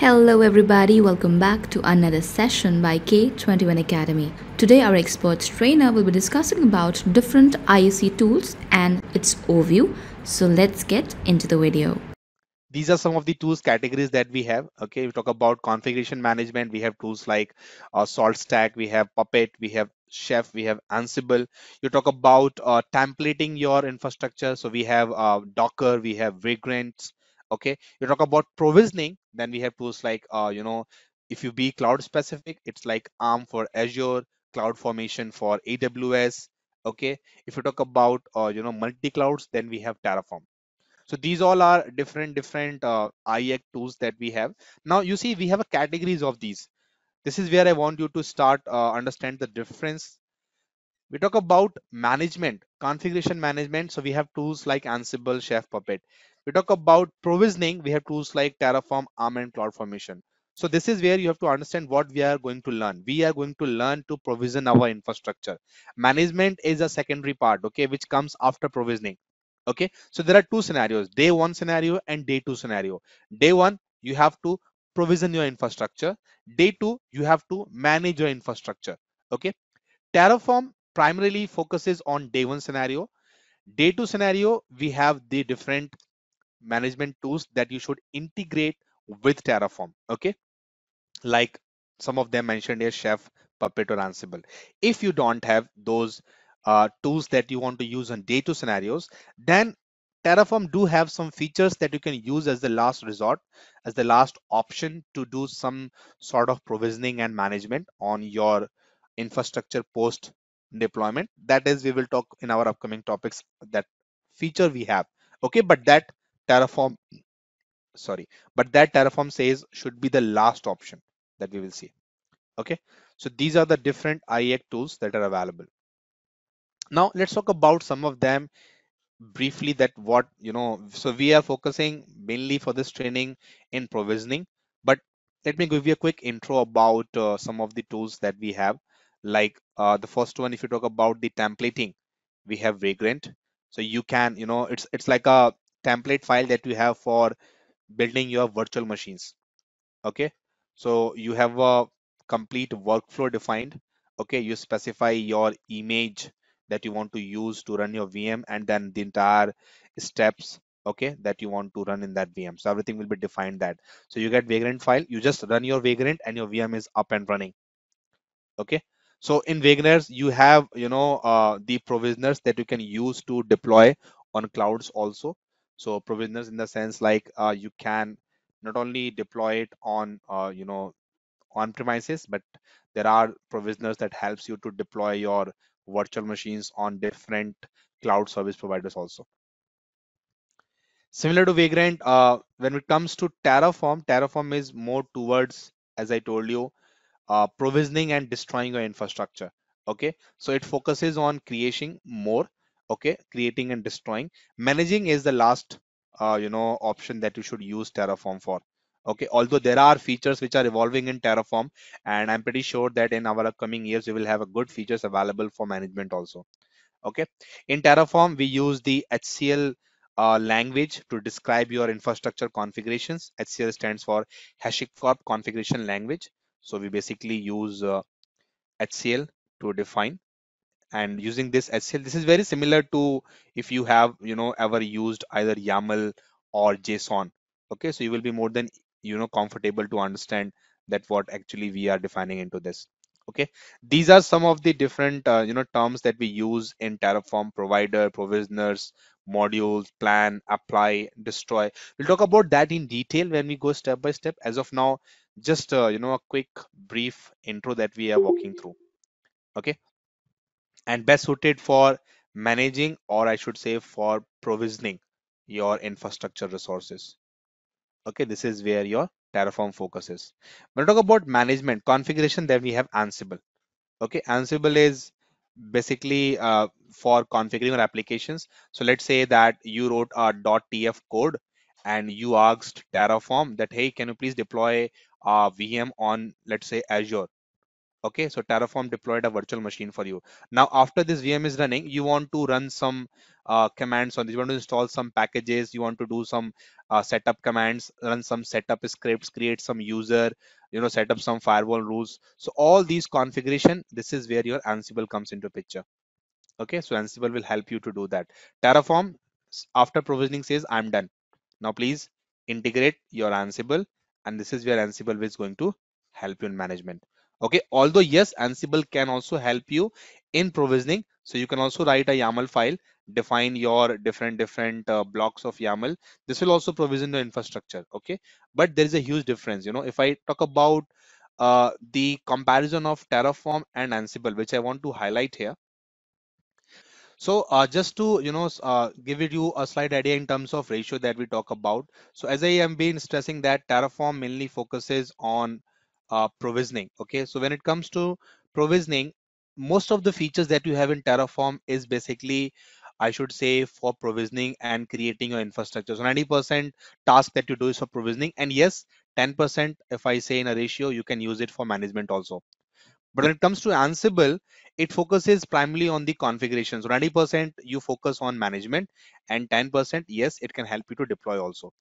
Hello everybody, welcome back to another session by K21Academy. Today our experts trainer will be discussing about different IAC tools and its overview. So let's get into the video. These are some of the tools categories that we have. Okay, we talk about configuration management. We have tools like Salt Stack, we have Puppet, we have Chef, we have Ansible. You talk about templating your infrastructure. So we have Docker, we have Vagrant. Okay, you talk about provisioning. Then we have tools like if you be cloud specific, it's like ARM for Azure, CloudFormation for AWS. Okay, if you talk about multi clouds, then we have Terraform. So these all are different IAC tools that we have. Now you see we have a categories of these. This is where I want you to start understand the difference. We talk about management, configuration management. So we have tools like Ansible, Chef, Puppet. We talk about provisioning. We have tools like Terraform, ARM, and CloudFormation. So this is where you have to understand what we are going to learn. We are going to learn to provision our infrastructure. Management is a secondary part, okay, which comes after provisioning. Okay, so there are two scenarios: day one scenario and day two scenario. Day one, you have to provision your infrastructure. Day two, you have to manage your infrastructure. Okay, Terraform primarily focuses on day one scenario. Day two scenario, we have the different management tools that you should integrate with Terraform. Okay, like some of them mentioned here, Chef, Puppet, or Ansible. If you don't have those tools that you want to use on day two scenarios, then Terraform do have some features that you can use as the last resort, as the last option to do some sort of provisioning and management on your infrastructure post deployment. That is, we will talk in our upcoming topics that feature we have. Okay, but that Terraform, sorry, but that Terraform says should be the last option that we will see. Okay, so these are the different IAC tools that are available. Now let's talk about some of them briefly, that what so we are focusing mainly for this training in provisioning, but let me give you a quick intro about some of the tools that we have. Like the first one, if you talk about the templating, we have Vagrant. So you can, it's like a template file that you have for building your virtual machines. Okay, so you have a complete workflow defined. Okay, you specify your image that you want to use to run your VM, and then the entire steps, okay, that you want to run in that VM. So everything will be defined that. So you get Vagrant file, you just run your Vagrant and your VM is up and running. Okay, so in Vagrants you have the provisioners that you can use to deploy on clouds also. So provisioners in the sense like you can not only deploy it on on premises, but there are provisioners that helps you to deploy your virtual machines on different cloud service providers also. Similar to Vagrant, when it comes to Terraform is more towards, as I told you, provisioning and destroying your infrastructure. Okay, so it focuses on creating more. Okay, creating and destroying. Managing is the last option that you should use Terraform for. Okay, although there are features which are evolving in Terraform, and I'm pretty sure that in our upcoming years we will have a good features available for management also. Okay, in Terraform we use the HCL language to describe your infrastructure configurations. HCL stands for hashicorp configuration language. So we basically use HCL to define, and using this HCL, this is very similar to if you have ever used either YAML or JSON. Okay, so you will be more than comfortable to understand that what actually we are defining into this. Okay, these are some of the different terms that we use in Terraform: provider, provisioners, modules, plan, apply, destroy. We'll talk about that in detail when we go step by step. As of now, just a quick brief intro that we are walking through. Okay, and best suited for managing, or I should say for provisioning your infrastructure resources. Okay, this is where your Terraform focuses. When I talk about management configuration, then we have Ansible. Okay, Ansible is basically for configuring your applications. So let's say that you wrote a .tf code and you asked Terraform that, hey, can you please deploy a VM on, let's say, Azure. Okay, so Terraform deployed a virtual machine for you. Now, after this VM is running, you want to run some commands on this. You want to install some packages, you want to do some setup commands, run some setup scripts, create some user, set up some firewall rules. So all these configuration, this is where your Ansible comes into picture. Okay, so Ansible will help you to do that. Terraform, after provisioning, says I'm done. Now please integrate your Ansible, and this is where Ansible is going to help you in management. Okay, although yes, Ansible can also help you in provisioning. So you can also write a YAML file, define your different blocks of YAML. This will also provision the infrastructure. Okay, but there is a huge difference. If I talk about the comparison of Terraform and Ansible, which I want to highlight here. So just to give it you a slight idea in terms of ratio that we talk about. So as I am been stressing that Terraform mainly focuses on provisioning. Okay, so when it comes to provisioning, most of the features that you have in Terraform is basically, I should say, for provisioning and creating your infrastructure. So 90% task that you do is for provisioning, and yes, 10%, if I say in a ratio, you can use it for management also. But when it comes to Ansible, it focuses primarily on the configuration. So 90% you focus on management, and 10%, yes, it can help you to deploy also.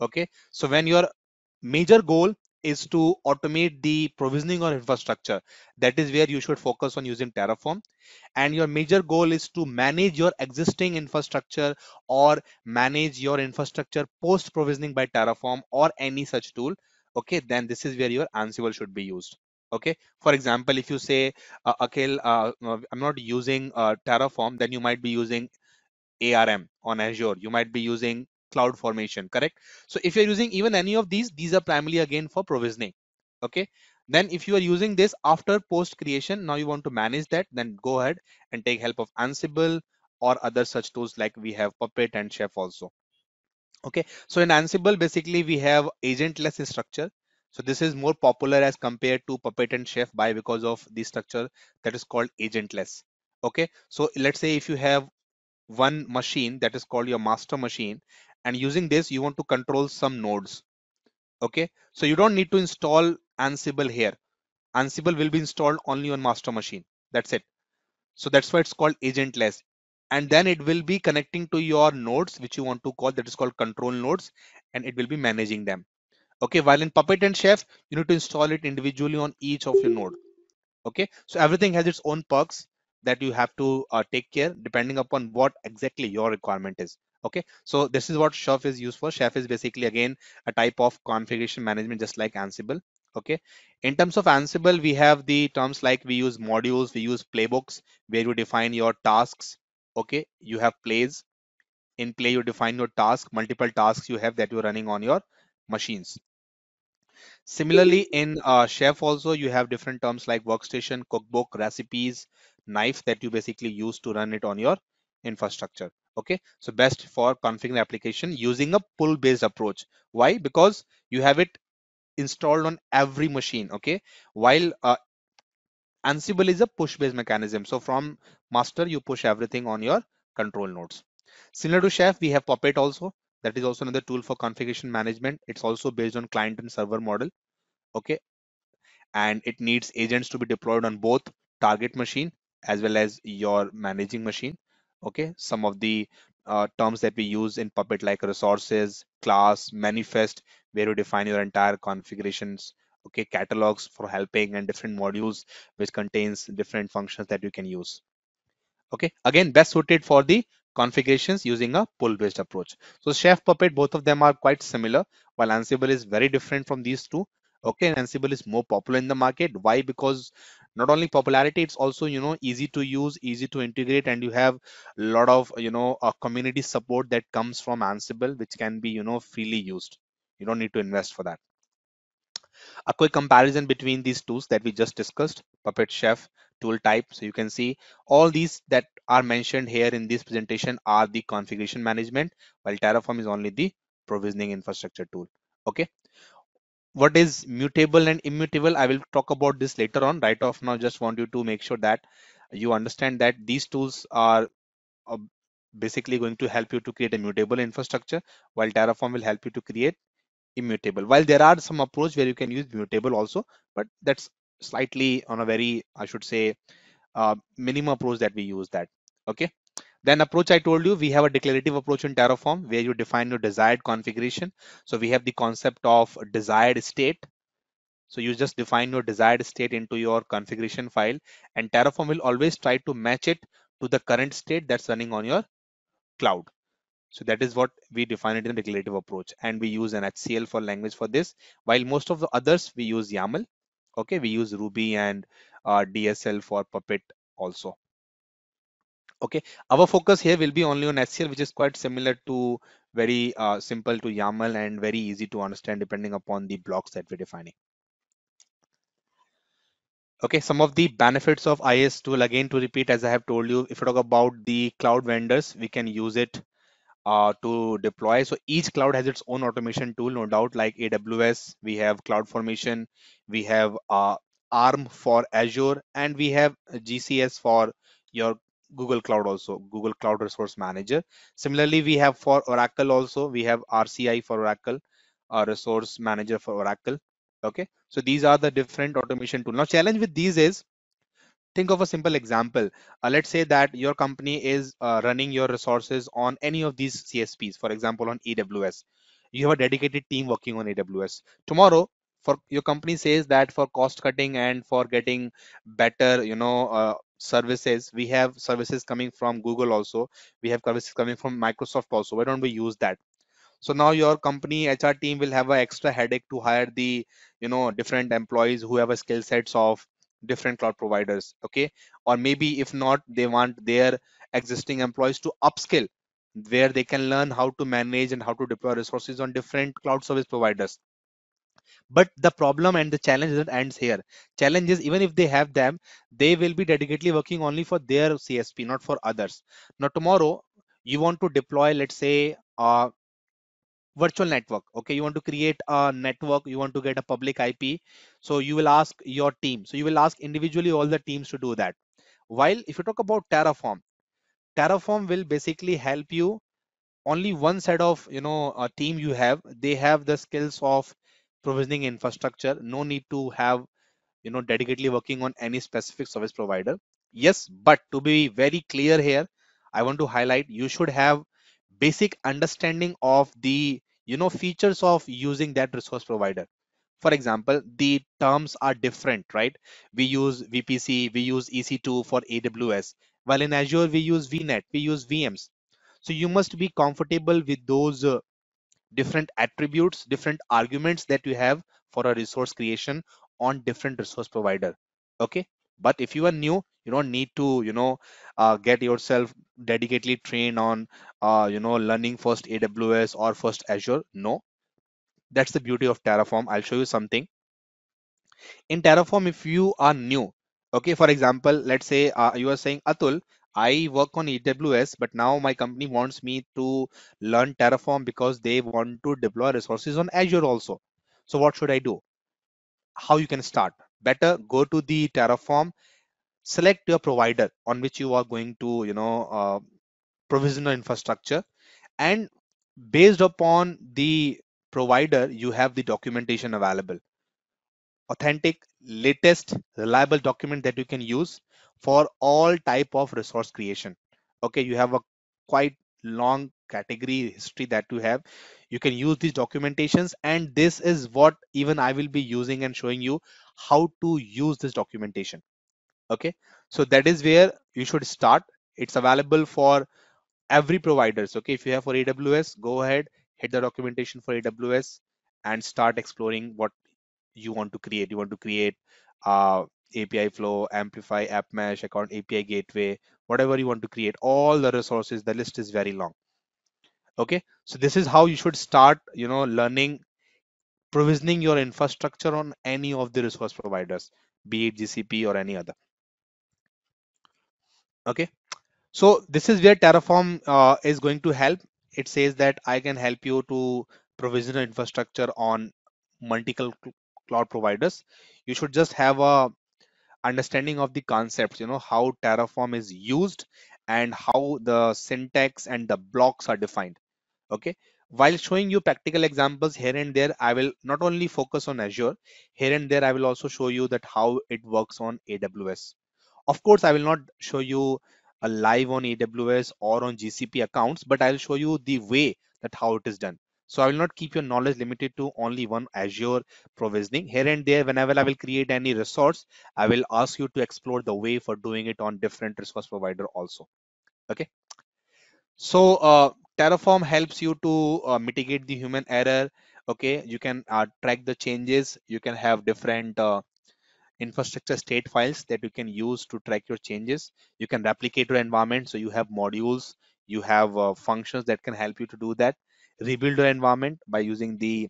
Okay. So when your major goal is to automate the provisioning or infrastructure, that is where you should focus on using Terraform. And your major goal is to manage your existing infrastructure or manage your infrastructure post provisioning by Terraform or any such tool. Okay, then this is where your Ansible should be used. Okay, for example, if you say, Akhil, no, I'm not using Terraform, then you might be using ARM on Azure, you might be using CloudFormation, correct? So if you're using even any of these are primarily again for provisioning. Okay, then if you are using this after post creation, now you want to manage that, then go ahead and take help of Ansible or other such tools like we have Puppet and Chef also. Okay, so in Ansible, basically we have agentless structure. So this is more popular as compared to Puppet and Chef by because of the structure that is called agentless. Okay, so let's say if you have one machine that is called your master machine, and using this you want to control some nodes. Okay, so you don't need to install Ansible here. Ansible will be installed only on master machine, that's it. So that's why it's called agentless, and then it will be connecting to your nodes which you want to call, that is called control nodes, and it will be managing them. Okay, while in Puppet and Chef you need to install it individually on each of your node. Okay, so everything has its own perks that you have to take care depending upon what exactly your requirement is. Okay, so this is what Chef is used for. Chef is basically again a type of configuration management just like Ansible. Okay, in terms of Ansible, we have the terms like we use modules, we use playbooks where you define your tasks. Okay, you have plays. In play you define your task, multiple tasks you have that you're running on your machines. Similarly, in Chef also you have different terms like workstation, cookbook, recipes, knife that you basically use to run it on your infrastructure. Okay, so best for configuring application using a pull-based approach. Why? Because you have it installed on every machine. Okay, while Ansible is a push-based mechanism. So from master you push everything on your control nodes. Similar to Chef, we have Puppet also. That is also another tool for configuration management. It's also based on client and server model. Okay, and it needs agents to be deployed on both target machine as well as your managing machine. Okay, some of the terms that we use in Puppet like resources, class, manifest, where you define your entire configurations. Okay, catalogs for helping, and different modules which contains different functions that you can use. Okay, again best suited for the configurations using a pull based approach. So Chef, Puppet, both of them are quite similar, while Ansible is very different from these two. Okay, and Ansible is more popular in the market. Why? Because not only popularity, it's also easy to use, easy to integrate, and you have a lot of community support that comes from Ansible, which can be freely used. You don't need to invest for that. A quick comparison between these tools that we just discussed, Puppet, Chef, tool type. So you can see all these that are mentioned here in this presentation are the configuration management, while Terraform is only the provisioning infrastructure tool. Okay, what is mutable and immutable? I will talk about this later on. Right off now, just want you to make sure that you understand that these tools are uh, basically going to help you to create a mutable infrastructure, while Terraform will help you to create immutable. While there are some approach where you can use mutable also, but that's slightly on a very, I should say, minimum approach that we use that. Okay, Then approach, I told you, we have a declarative approach in Terraform where you define your desired configuration. So we have the concept of desired state. So you just define your desired state into your configuration file, and Terraform will always try to match it to the current state that's running on your cloud. So that is what we define it in the declarative approach. And we use an HCL for language for this, while most of the others we use YAML. Okay, we use Ruby and DSL for Puppet also. Okay, our focus here will be only on HCL, which is quite similar to very simple to YAML and very easy to understand depending upon the blocks that we're defining. Okay, some of the benefits of IS tool, again to repeat, as I have told you, if you talk about the cloud vendors, we can use it to deploy. So each cloud has its own automation tool, no doubt, like AWS, we have CloudFormation, we have ARM for Azure, and we have GCS for your Google Cloud also, Google Cloud Resource Manager. Similarly, we have for Oracle also, we have RCI for Oracle, Resource Manager for Oracle. Okay, so these are the different automation tools. Now, challenge with these is, think of a simple example. Let's say that your company is running your resources on any of these CSPs, for example, on AWS. You have a dedicated team working on AWS. Tomorrow, for your company says that for cost cutting and for getting better, services, we have services coming from Google also. We have services coming from Microsoft also. Why don't we use that? So now your company HR team will have an extra headache to hire the different employees who have a skill sets of different cloud providers. Okay, or maybe if not, they want their existing employees to upskill where they can learn how to manage and how to deploy resources on different cloud service providers. But the problem and the challenge that ends here. Challenge is, even if they have them, they will be dedicatedly working only for their CSP, not for others. Now tomorrow you want to deploy, let's say, virtual network. Okay, you want to create a network, you want to get a public IP. So you will ask your team, so you will ask individually all the teams to do that. While if you talk about Terraform will basically help you. Only one set of a team you have, they have the skills of provisioning infrastructure. No need to have dedicatedly working on any specific service provider. Yes, but to be very clear here, I want to highlight, you should have basic understanding of the features of using that resource provider. For example, the terms are different, right? We use VPC, we use EC2 for AWS, while in Azure we use VNet, we use VMs. So you must be comfortable with those different attributes, different arguments that you have for a resource creation on different resource provider. Okay, but if you are new, you don't need to get yourself dedicatedly trained on learning first AWS or first Azure. No, that's the beauty of Terraform. I'll show you something in Terraform. If you are new, okay, for example, let's say you are saying, Atul, I work on AWS, but now my company wants me to learn Terraform because they want to deploy resources on Azure also. So what should I do? How you can start? Better go to the Terraform, select your provider on which you are going to provision infrastructure, and based upon the provider, you have the documentation available, authentic, latest, reliable document that you can use for all type of resource creation. Okay, you have a quite long category history that you have. You can use these documentations, and this is what even I will be using and showing you how to use this documentation. Okay, so that is where you should start. It's available for every providers. Okay, if you have for AWS, go ahead, hit the documentation for AWS and start exploring what you want to create. You want to create API flow, Amplify, App Mesh, Account API Gateway, whatever you want to create, all the resources, the list is very long. Okay, so this is how you should start, learning provisioning your infrastructure on any of the resource providers, be it GCP or any other. Okay, so this is where Terraform is going to help. It says that I can help you to provision infrastructure on multiple cloud providers. You should just have a understanding of the concepts, how Terraform is used and how the syntax and the blocks are defined. Okay, while showing you practical examples here and there, I will not only focus on Azure. Here and there I will also show you that how it works on AWS. Of course, I will not show you live on AWS or on GCP accounts, but I'll show you the way that how it is done. So I will not keep your knowledge limited to only one Azure provisioning. Here and there, whenever I will create any resource, I will ask you to explore the way for doing it on different resource provider also. Okay. So Terraform helps you to mitigate the human error. Okay, you can track the changes. You can have different infrastructure state files that you can use to track your changes. You can replicate your environment. So you have modules, you have functions that can help you to do that. Rebuild your environment by using the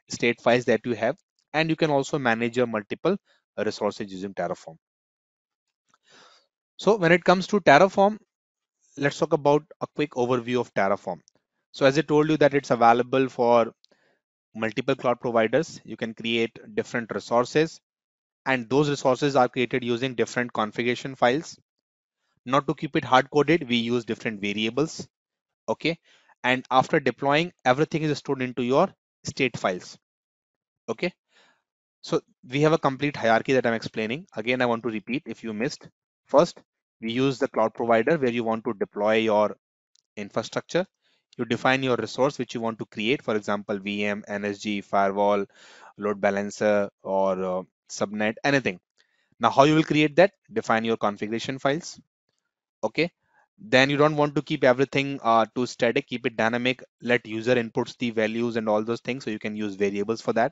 state files that you have. And you can also manage your multiple resources using Terraform. So when it comes to Terraform, let's talk about a quick overview of Terraform. So as I told you that it's available for multiple cloud providers. You can create different resources, and those resources are created using different configuration files. Not to keep it hard coded, we use different variables. Okay. And after deploying, everything is stored into your state files. Okay. So we have a complete hierarchy that I'm explaining. Again, I want to repeat if you missed. First, we use the cloud provider where you want to deploy your infrastructure. You define your resource which you want to create, for example, VM, NSG, firewall, load balancer, or subnet, anything. Now, how you will create that? Define your configuration files. Okay. Then you don't want to keep everything too static, keep it dynamic, let user inputs the values and all those things. So you can use variables for that.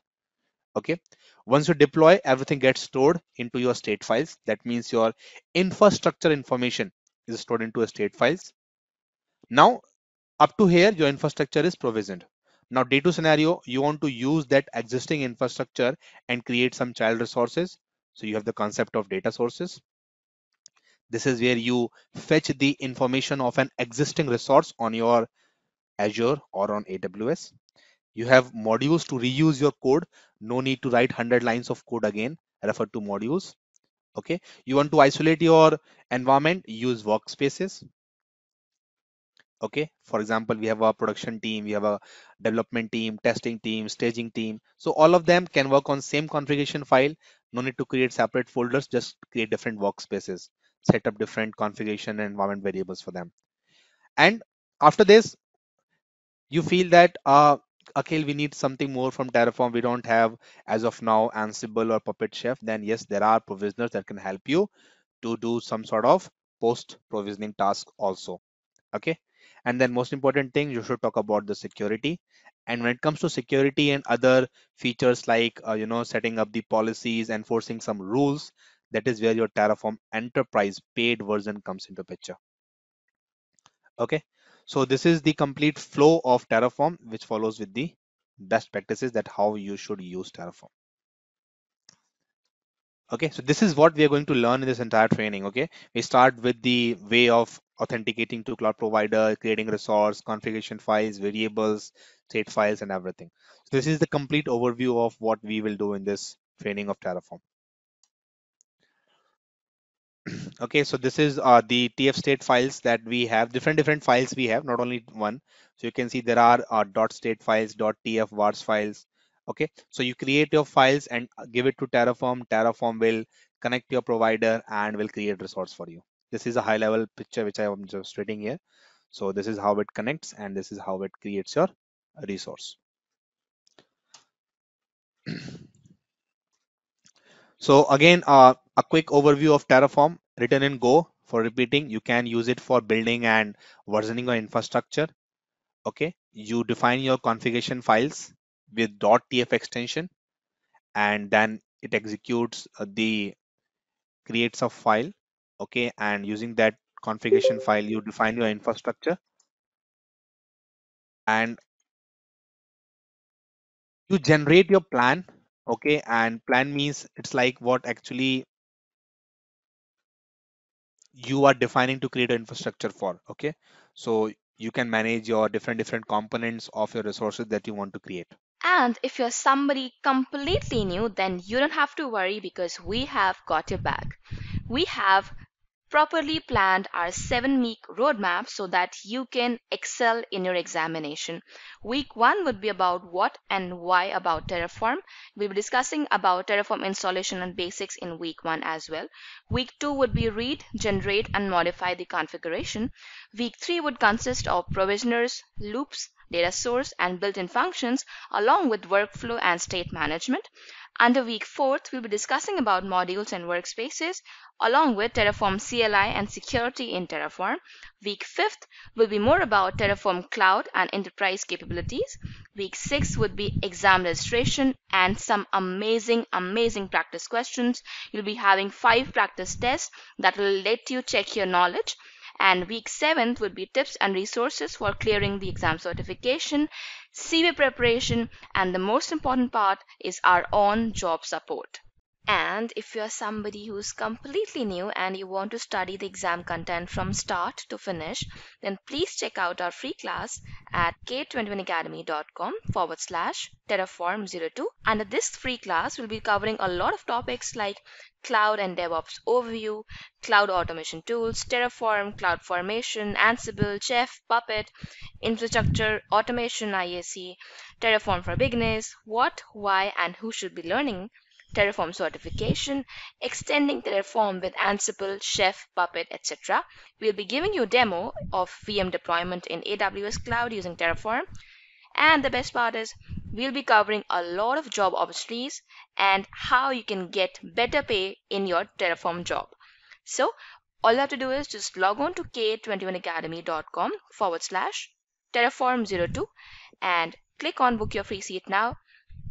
Okay. Once you deploy, everything gets stored into your state files. That means your infrastructure information is stored into a state files. Now, up to here, your infrastructure is provisioned. Now, day two scenario, you want to use that existing infrastructure and create some child resources. So you have the concept of data sources. This is where you fetch the information of an existing resource on your Azure or on AWS. You have modules to reuse your code. No need to write 100 lines of code again. Refer to modules. Okay. You want to isolate your environment, use workspaces. Okay, for example, we have a production team, we have a development team, testing team, staging team. So all of them can work on same configuration file. No need to create separate folders, just create different workspaces, set up different configuration and environment variables for them. And after this, you feel that okay, we need something more from Terraform. We don't have as of now Ansible or Puppet Chef. Then yes, there are provisioners that can help you to do some sort of post provisioning task also. Okay. And then most important thing, you should talk about the security. And when it comes to security and other features like setting up the policies, enforcing some rules, that is where your Terraform enterprise paid version comes into picture. Okay, so this is the complete flow of Terraform which follows with the best practices that how you should use Terraform. Okay, so this is what we are going to learn in this entire training. Okay, we start with the way of authenticating to cloud provider, creating resource, configuration files, variables, state files, and everything. So this is the complete overview of what we will do in this training of Terraform. Okay, so this is the TF state files that we have, different files we have, not only one. So you can see there are dot state files, dot TF vars files. Okay, so you create your files and give it to Terraform. Terraform will connect your provider and will create resource for you. This is a high level picture which I am just reading here. So this is how it connects and this is how it creates your resource. So again, a quick overview of Terraform written in Go. For repeating, you can use it for building and versioning your infrastructure. Okay, you define your configuration files with .tf extension, and then it executes the creates a file. Okay, and using that configuration file, you define your infrastructure, and you generate your plan. Okay, and plan means it's like what actually you are defining to create an infrastructure for. Okay, so you can manage your different components of your resources that you want to create. And if you're somebody completely new, then you don't have to worry because we have got your back. We have properly planned our 7-week roadmap so that you can excel in your examination. Week 1 would be about what and why about Terraform. We'll be discussing about Terraform installation and basics in week 1 as well. Week 2 would be read, generate, and modify the configuration. Week 3 would consist of provisioners, loops, data source, and built-in functions, along with workflow and state management. Under week 4, we'll be discussing about modules and workspaces, along with Terraform CLI and security in Terraform. Week 5 will be more about Terraform Cloud and enterprise capabilities. Week 6 would be exam registration and some amazing practice questions. You'll be having 5 practice tests that will let you check your knowledge. And week 7 would be tips and resources for clearing the exam certification, CV preparation, and the most important part is our on-job support. And if you're somebody who's completely new and you want to study the exam content from start to finish, then please check out our free class at K21Academy.com/Terraform02. Under this free class, we'll be covering a lot of topics like cloud and DevOps overview, cloud automation tools, Terraform, cloud formation, Ansible, Chef, Puppet, infrastructure, automation, IAC, Terraform for beginners, what, why, and who should be learning Terraform certification, extending Terraform with Ansible, Chef, Puppet, etc. We'll be giving you a demo of VM deployment in AWS Cloud using Terraform. And the best part is we'll be covering a lot of job opportunities and how you can get better pay in your Terraform job. So all you have to do is just log on to K21Academy.com/Terraform02 and click on book your free seat now.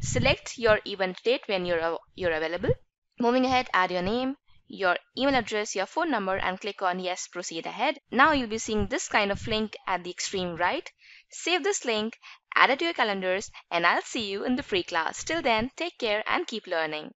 Select your event date when you're available. Moving ahead, add your name, your email address, your phone number, and click on yes, proceed ahead. Now you'll be seeing this kind of link at the extreme right. Save this link, add it to your calendars, and I'll see you in the free class. Till then, take care and keep learning.